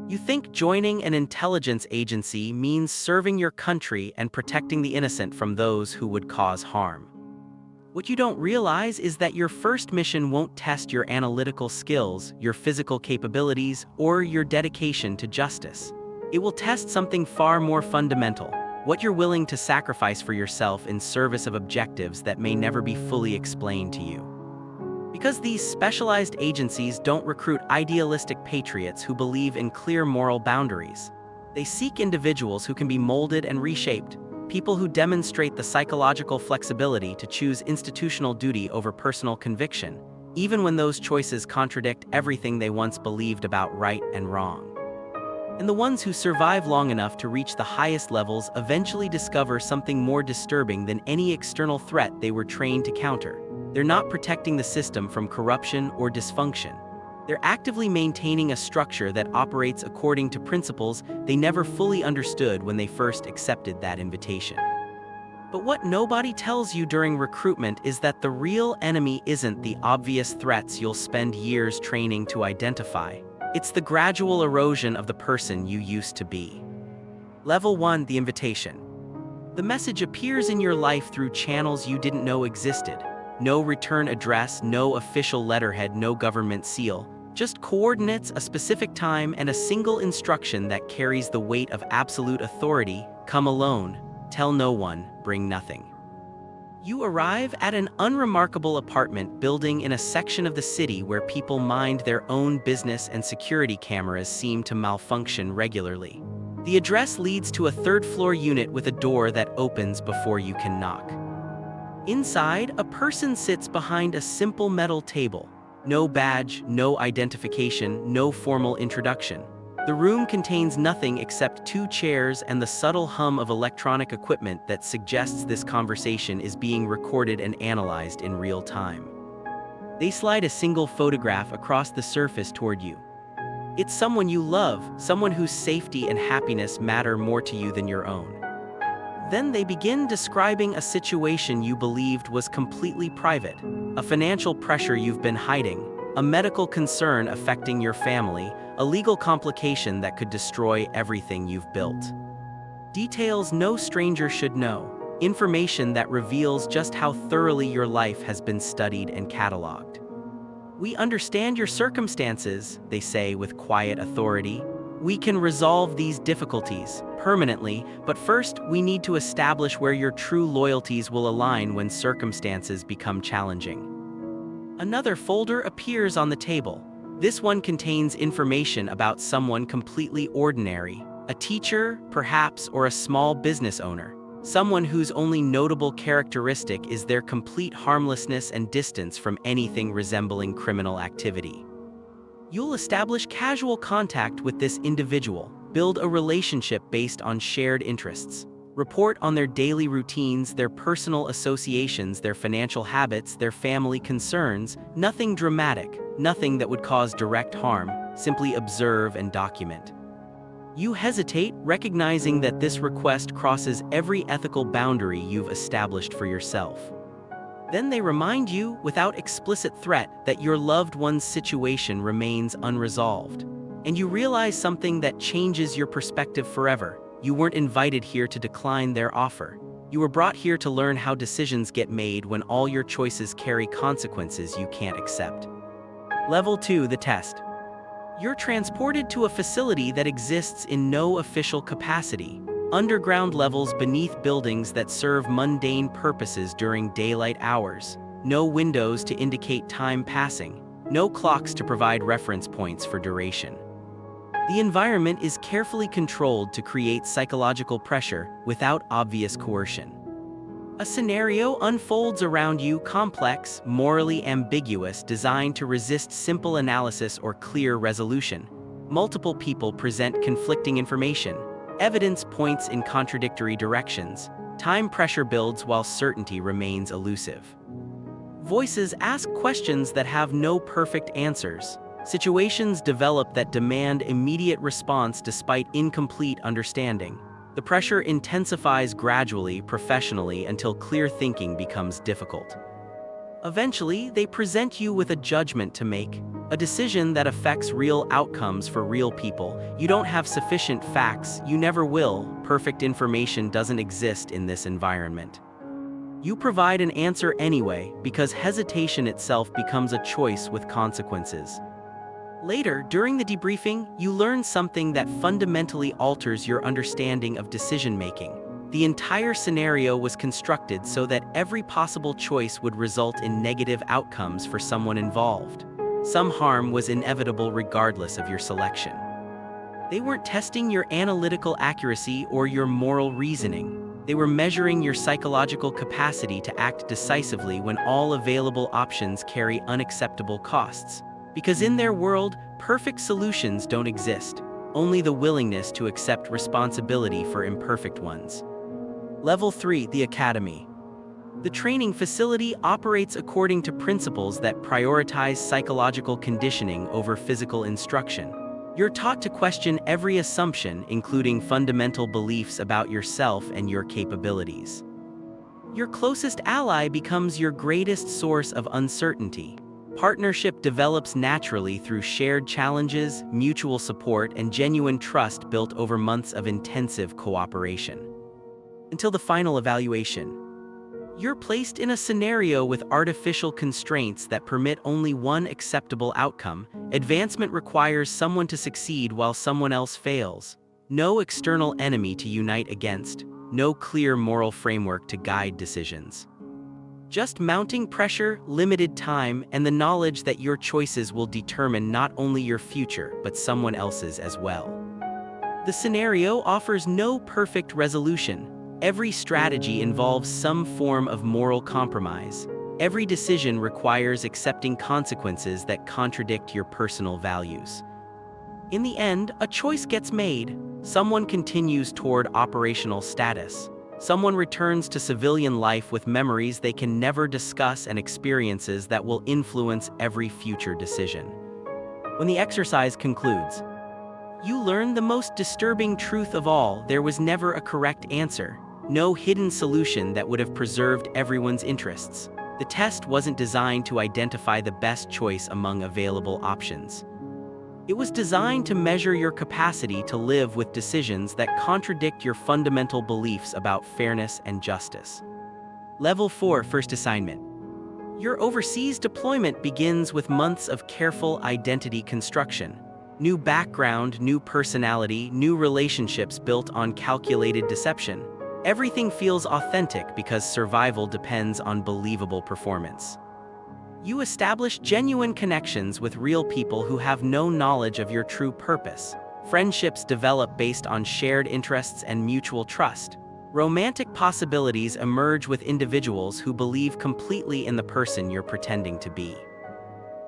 You think joining an intelligence agency means serving your country and protecting the innocent from those who would cause harm. What you don't realize is that your first mission won't test your analytical skills, your physical capabilities, or your dedication to justice. It will test something far more fundamental: what you're willing to sacrifice for yourself in service of objectives that may never be fully explained to you. Because these specialized agencies don't recruit idealistic patriots who believe in clear moral boundaries. They seek individuals who can be molded and reshaped, people who demonstrate the psychological flexibility to choose institutional duty over personal conviction, even when those choices contradict everything they once believed about right and wrong. And the ones who survive long enough to reach the highest levels eventually discover something more disturbing than any external threat they were trained to counter. They're not protecting the system from corruption or dysfunction. They're actively maintaining a structure that operates according to principles they never fully understood when they first accepted that invitation. But what nobody tells you during recruitment is that the real enemy isn't the obvious threats you'll spend years training to identify. It's the gradual erosion of the person you used to be. Level 1: the invitation. The message appears in your life through channels you didn't know existed. No return address, no official letterhead, no government seal. Just coordinates, a specific time, and a single instruction that carries the weight of absolute authority: come alone, tell no one, bring nothing. You arrive at an unremarkable apartment building in a section of the city where people mind their own business and security cameras seem to malfunction regularly. The address leads to a third-floor unit with a door that opens before you can knock. Inside, a person sits behind a simple metal table. No badge, no identification, no formal introduction. The room contains nothing except 2 chairs and the subtle hum of electronic equipment that suggests this conversation is being recorded and analyzed in real time. They slide a single photograph across the surface toward you. It's someone you love, someone whose safety and happiness matter more to you than your own. Then they begin describing a situation you believed was completely private, a financial pressure you've been hiding, a medical concern affecting your family, a legal complication that could destroy everything you've built. Details no stranger should know, information that reveals just how thoroughly your life has been studied and cataloged. We understand your circumstances, they say with quiet authority. We can resolve these difficulties permanently, but first we need to establish where your true loyalties will align when circumstances become challenging. Another folder appears on the table. This one contains information about someone completely ordinary, a teacher, perhaps, or a small business owner, someone whose only notable characteristic is their complete harmlessness and distance from anything resembling criminal activity. You'll establish casual contact with this individual, build a relationship based on shared interests, report on their daily routines, their personal associations, their financial habits, their family concerns. Nothing dramatic, nothing that would cause direct harm, simply observe and document. You hesitate, recognizing that this request crosses every ethical boundary you've established for yourself. Then they remind you, without explicit threat, that your loved one's situation remains unresolved. And you realize something that changes your perspective forever. You weren't invited here to decline their offer. You were brought here to learn how decisions get made when all your choices carry consequences you can't accept. Level 2: the test. You're transported to a facility that exists in no official capacity. Underground levels beneath buildings that serve mundane purposes during daylight hours. No windows to indicate time passing. No clocks to provide reference points for duration. The environment is carefully controlled to create psychological pressure without obvious coercion. A scenario unfolds around you, complex, morally ambiguous, designed to resist simple analysis or clear resolution. Multiple people present conflicting information. Evidence points in contradictory directions. Time pressure builds while certainty remains elusive. Voices ask questions that have no perfect answers. Situations develop that demand immediate response despite incomplete understanding. The pressure intensifies gradually, professionally, until clear thinking becomes difficult. Eventually, they present you with a judgment to make, a decision that affects real outcomes for real people. You don't have sufficient facts, you never will. Perfect information doesn't exist in this environment. You provide an answer anyway, because hesitation itself becomes a choice with consequences. Later, during the debriefing, you learn something that fundamentally alters your understanding of decision-making. The entire scenario was constructed so that every possible choice would result in negative outcomes for someone involved. Some harm was inevitable regardless of your selection. They weren't testing your analytical accuracy or your moral reasoning. They were measuring your psychological capacity to act decisively when all available options carry unacceptable costs. Because in their world, perfect solutions don't exist, only the willingness to accept responsibility for imperfect ones. Level 3, the Academy. The training facility operates according to principles that prioritize psychological conditioning over physical instruction. You're taught to question every assumption, including fundamental beliefs about yourself and your capabilities. Your closest ally becomes your greatest source of uncertainty. Partnership develops naturally through shared challenges, mutual support, and genuine trust built over months of intensive cooperation. Until the final evaluation. You're placed in a scenario with artificial constraints that permit only one acceptable outcome. Advancement requires someone to succeed while someone else fails. No external enemy to unite against. No clear moral framework to guide decisions. Just mounting pressure, limited time, and the knowledge that your choices will determine not only your future, but someone else's as well. The scenario offers no perfect resolution. Every strategy involves some form of moral compromise. Every decision requires accepting consequences that contradict your personal values. In the end, a choice gets made. Someone continues toward operational status. Someone returns to civilian life with memories they can never discuss and experiences that will influence every future decision. When the exercise concludes, you learn the most disturbing truth of all: there was never a correct answer. No hidden solution that would have preserved everyone's interests. The test wasn't designed to identify the best choice among available options. It was designed to measure your capacity to live with decisions that contradict your fundamental beliefs about fairness and justice. Level 4, First Assignment. Your overseas deployment begins with months of careful identity construction. New background, new personality, new relationships built on calculated deception. Everything feels authentic because survival depends on believable performance. You establish genuine connections with real people who have no knowledge of your true purpose. Friendships develop based on shared interests and mutual trust. Romantic possibilities emerge with individuals who believe completely in the person you're pretending to be.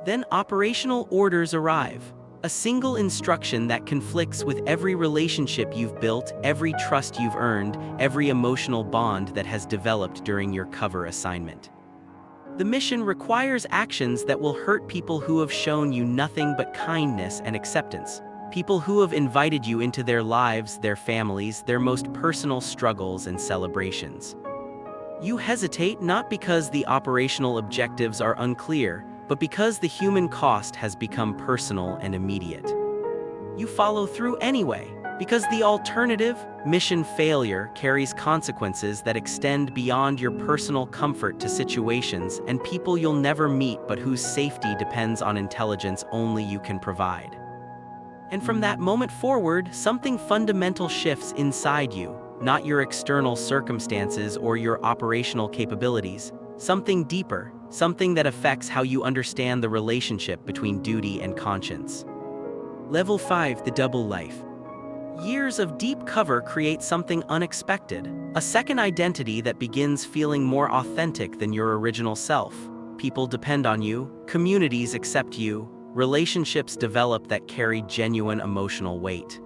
Then operational orders arrive. A single instruction that conflicts with every relationship you've built, every trust you've earned, every emotional bond that has developed during your cover assignment. The mission requires actions that will hurt people who have shown you nothing but kindness and acceptance. People who have invited you into their lives, their families, their most personal struggles and celebrations. You hesitate not because the operational objectives are unclear, but because the human cost has become personal and immediate. You follow through anyway, because the alternative, mission failure, carries consequences that extend beyond your personal comfort to situations and people you'll never meet but whose safety depends on intelligence only you can provide. And from that moment forward, something fundamental shifts inside you, not your external circumstances or your operational capabilities, something deeper, something that affects how you understand the relationship between duty and conscience. Level 5, the double life. Years of deep cover create something unexpected, a second identity that begins feeling more authentic than your original self. People depend on you, communities accept you, relationships develop that carry genuine emotional weight.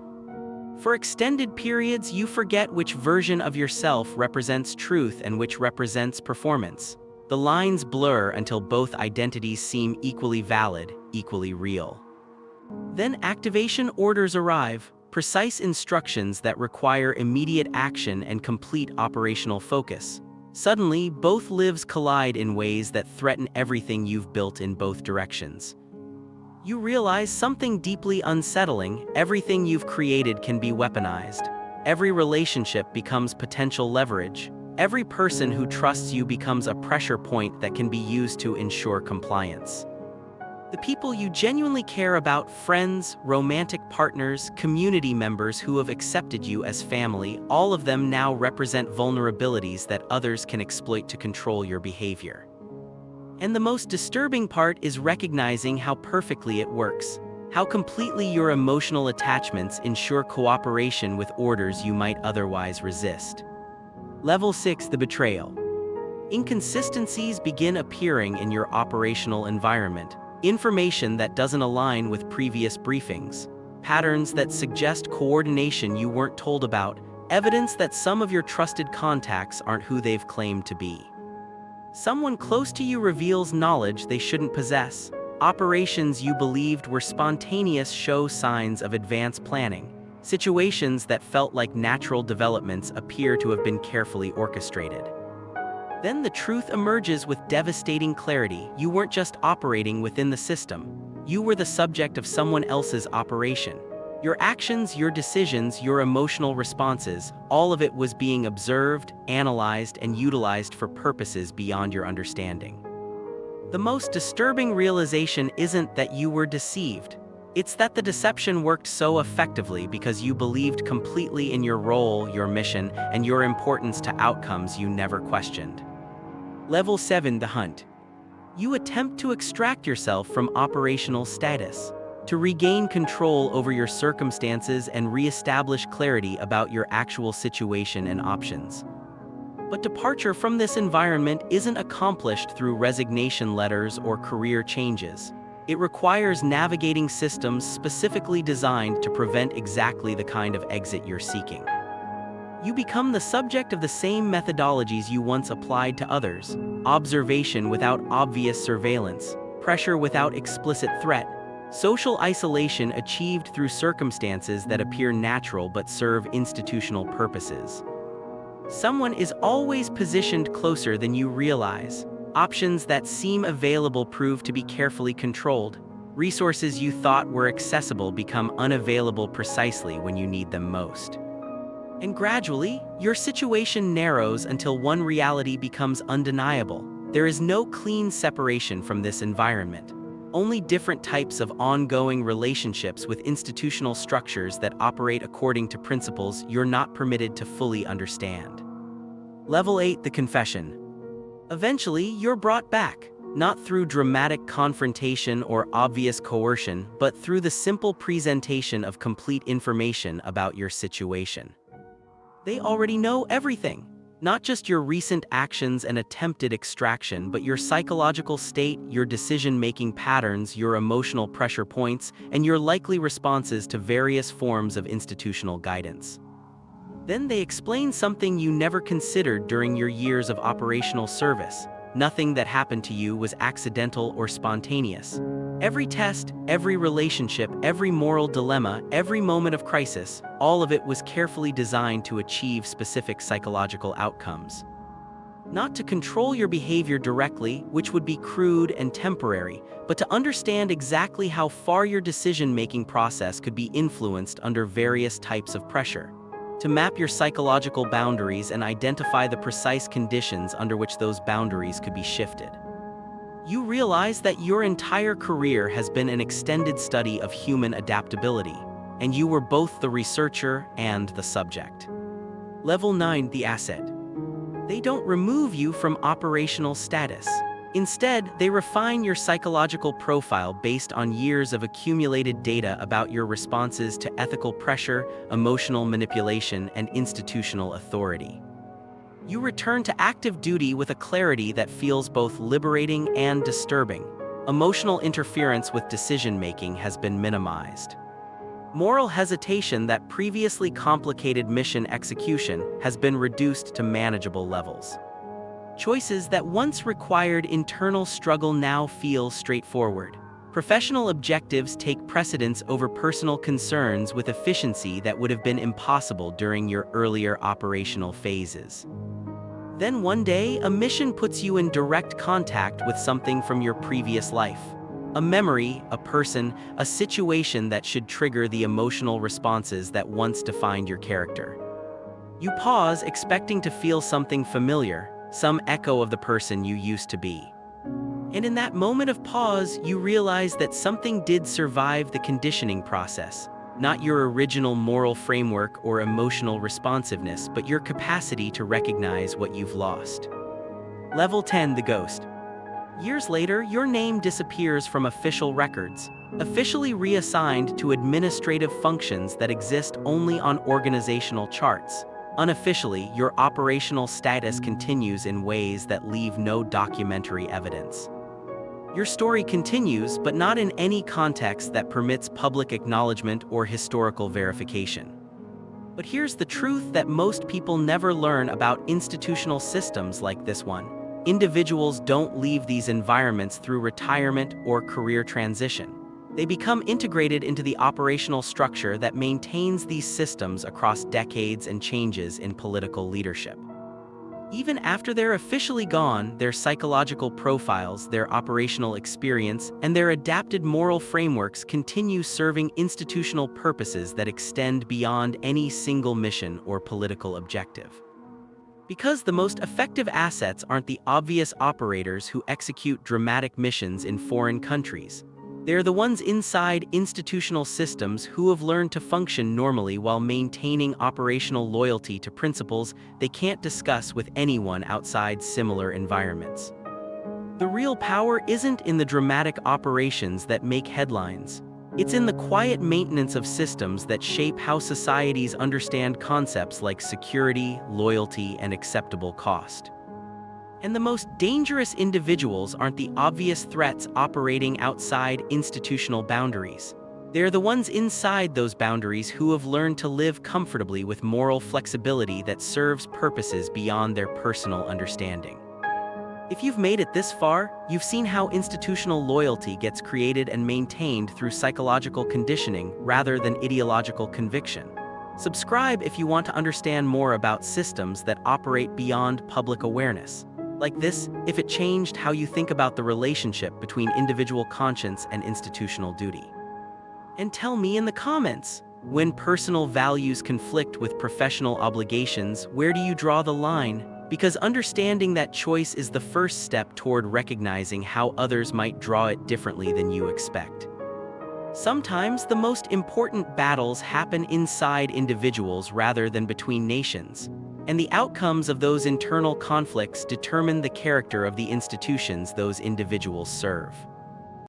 For extended periods, you forget which version of yourself represents truth and which represents performance. The lines blur until both identities seem equally valid, equally real. Then activation orders arrive, precise instructions that require immediate action and complete operational focus. Suddenly, both lives collide in ways that threaten everything you've built in both directions. You realize something deeply unsettling: everything you've created can be weaponized. Every relationship becomes potential leverage. Every person who trusts you becomes a pressure point that can be used to ensure compliance. The people you genuinely care about, friends, romantic partners, community members who have accepted you as family, all of them now represent vulnerabilities that others can exploit to control your behavior. And the most disturbing part is recognizing how perfectly it works, how completely your emotional attachments ensure cooperation with orders you might otherwise resist. Level 6: The betrayal. Inconsistencies begin appearing in your operational environment. Information that doesn't align with previous briefings. Patterns that suggest coordination you weren't told about. Evidence that some of your trusted contacts aren't who they've claimed to be. Someone close to you reveals knowledge they shouldn't possess. Operations you believed were spontaneous show signs of advanced planning. Situations that felt like natural developments appear to have been carefully orchestrated. Then the truth emerges with devastating clarity: you weren't just operating within the system. You were the subject of someone else's operation. Your actions, your decisions, your emotional responses, all of it was being observed, analyzed, and utilized for purposes beyond your understanding. The most disturbing realization isn't that you were deceived. It's that the deception worked so effectively because you believed completely in your role, your mission, and your importance to outcomes you never questioned. Level 7: The hunt. You attempt to extract yourself from operational status, to regain control over your circumstances and re-establish clarity about your actual situation and options. But departure from this environment isn't accomplished through resignation letters or career changes. It requires navigating systems specifically designed to prevent exactly the kind of exit you're seeking. You become the subject of the same methodologies you once applied to others: observation without obvious surveillance, pressure without explicit threat, social isolation achieved through circumstances that appear natural but serve institutional purposes. Someone is always positioned closer than you realize. Options that seem available prove to be carefully controlled. Resources you thought were accessible become unavailable precisely when you need them most. And gradually, your situation narrows until one reality becomes undeniable: there is no clean separation from this environment. Only different types of ongoing relationships with institutional structures that operate according to principles you're not permitted to fully understand. Level 8: The confession. Eventually, you're brought back, not through dramatic confrontation or obvious coercion, but through the simple presentation of complete information about your situation. They already know everything. Not just your recent actions and attempted extraction, but your psychological state, your decision-making patterns, your emotional pressure points, and your likely responses to various forms of institutional guidance. Then they explain something you never considered during your years of operational service. Nothing that happened to you was accidental or spontaneous. Every test, every relationship, every moral dilemma, every moment of crisis, all of it was carefully designed to achieve specific psychological outcomes. Not to control your behavior directly, which would be crude and temporary, but to understand exactly how far your decision-making process could be influenced under various types of pressure. To map your psychological boundaries and identify the precise conditions under which those boundaries could be shifted. You realize that your entire career has been an extended study of human adaptability, and you were both the researcher and the subject. Level 9: The asset. They don't remove you from operational status. Instead, they refine your psychological profile based on years of accumulated data about your responses to ethical pressure, emotional manipulation, and institutional authority. You return to active duty with a clarity that feels both liberating and disturbing. Emotional interference with decision-making has been minimized. Moral hesitation that previously complicated mission execution has been reduced to manageable levels. Choices that once required internal struggle now feel straightforward. Professional objectives take precedence over personal concerns with efficiency that would have been impossible during your earlier operational phases. Then one day, a mission puts you in direct contact with something from your previous life. A memory, a person, a situation that should trigger the emotional responses that once defined your character. You pause, expecting to feel something familiar, some echo of the person you used to be. And in that moment of pause, you realize that something did survive the conditioning process, not your original moral framework or emotional responsiveness, but your capacity to recognize what you've lost. Level 10, the ghost. Years later, your name disappears from official records, officially reassigned to administrative functions that exist only on organizational charts. Unofficially, your operational status continues in ways that leave no documentary evidence. Your story continues, but not in any context that permits public acknowledgement or historical verification. But here's the truth that most people never learn about institutional systems like this one. Individuals don't leave these environments through retirement or career transition. They become integrated into the operational structure that maintains these systems across decades and changes in political leadership. Even after they're officially gone, their psychological profiles, their operational experience, and their adapted moral frameworks continue serving institutional purposes that extend beyond any single mission or political objective. Because the most effective assets aren't the obvious operators who execute dramatic missions in foreign countries. They're the ones inside institutional systems who have learned to function normally while maintaining operational loyalty to principles they can't discuss with anyone outside similar environments. The real power isn't in the dramatic operations that make headlines. It's in the quiet maintenance of systems that shape how societies understand concepts like security, loyalty, and acceptable cost. And the most dangerous individuals aren't the obvious threats operating outside institutional boundaries. They're the ones inside those boundaries who have learned to live comfortably with moral flexibility that serves purposes beyond their personal understanding. If you've made it this far, you've seen how institutional loyalty gets created and maintained through psychological conditioning rather than ideological conviction. Subscribe if you want to understand more about systems that operate beyond public awareness. Like this, if it changed how you think about the relationship between individual conscience and institutional duty. And tell me in the comments, when personal values conflict with professional obligations, where do you draw the line? Because understanding that choice is the first step toward recognizing how others might draw it differently than you expect. Sometimes the most important battles happen inside individuals rather than between nations, and the outcomes of those internal conflicts determine the character of the institutions those individuals serve.